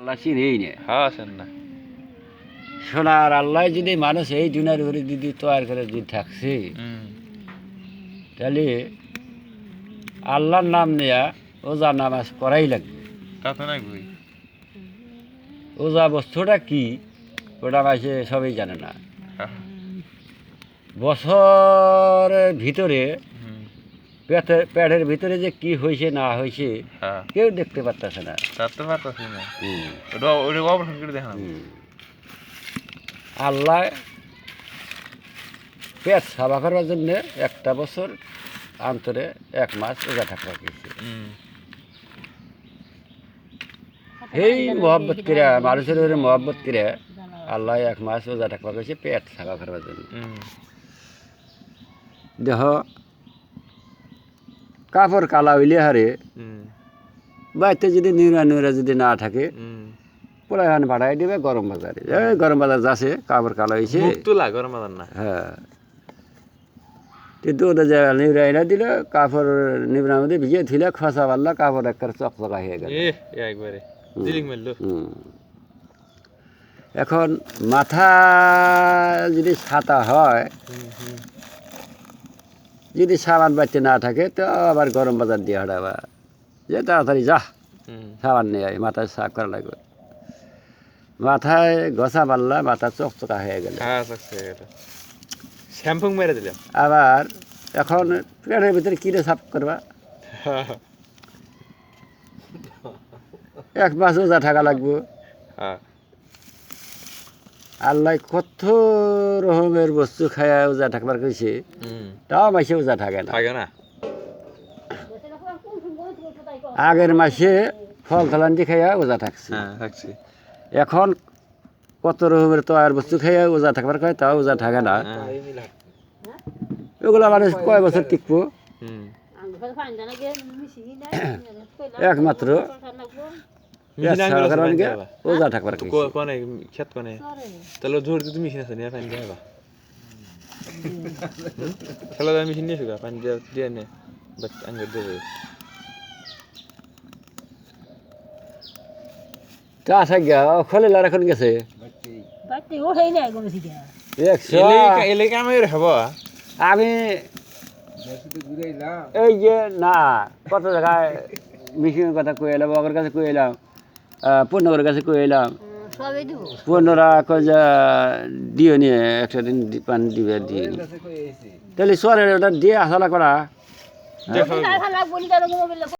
আল্লাহ চিনেই না। হ্যাঁ আছেন না সোনার আল্লাহ যদি মানুষ এই দুনিয়ার উপরে যদি তৈরি করে যদি থাকছে, তাহলে আল্লাহর নাম নেয়া ওজা নামাজ পড়াই লাগবে। তা তো নাই বই ওজা বস্তুটা কি ওটা মাসে সবাই জানে না। বছরের ভিতরে পেটের ভিতরে যে কি হয়েছে না হয়েছে কেউ দেখতে পারতেছে না। আল্লাহ পেট সাফা করার জন্য একটা বছর অন্তরে 1 মাস রোজা থাকা গেছে। এই মহব্বত করে মানুষের উপরে মহব্বত করে আল্লাহ 1 মাস রোজা থাকা গেছে পেট সাফা করার জন্য। দেহ কাপড় কালা হইলে হারে বাড়িতে যদি নিউরা যদি না থাকে পোলাহান ভাড়াই দিবে গরম বাজারে। এই গরম বাজার যাচ্ছে কাপড় কালা হয়েছে গরম বাজার না। হ্যাঁ, কিন্তু ওটা যে নিউরা এনে দিল কাপড় নিবরার মধ্যে ভিজিয়ে দিলে খসা পারলা কাপড় একটা চকচকা হয়ে গেল। এখন মাথা যদি ছাতা হয়, যদি সাবান বাড়তে না থাকে তো আবার গরম বাজার দিয়ে হাঁটাবা যে তাড়াতাড়ি যা সাবান নিয়ে আয়, মাথায় সাফ করা লাগবে। মাথায় ঘষা পারলা মাথা চকচকা হয়ে গেল। শ্যাম্পু মেরে দিলাম। আবার এখন পেটের ভিতরে কিনে সাফ করবা, 1 মাস ওজা থাকা লাগবে। আল্লাহ কত রকমের বস্তু খায়া ওজা থাকবার কইছে, তাও মাসে ওজা থাকে না। আগের মাসে ফল ফলান্তি খাইয়া ওজা থাকছে, এখন কত রকমের তৈয়ার বস্তু খাইয়া ওজা থাকবার কয় তাও ওজা থাকে না। ওগুলা মানুষ কয় বছর টিকবো? একমাত্র ওজা থাকবার তাহলে জোর দিতে মেশিন আছে নিয়ে পানি দিয়ে খেলা মেশিন নিয়ে শুকা পানি দিয়ে নে আঙ্গুর দেবে। খলিল এখন গেছে আমি এই যে না কত জায়গায় মেশিনের কথা কয়ে এলাম, ওর কাছে কয়ে এলাম, পূর্ণগরের কাছে কয়ে এলাম, পূর্ণরা কয়ে দিও নিয়ে একটা দিন পানি দিবে দিয়ে তাহলে সরের ওটা দিয়ে আসা করা।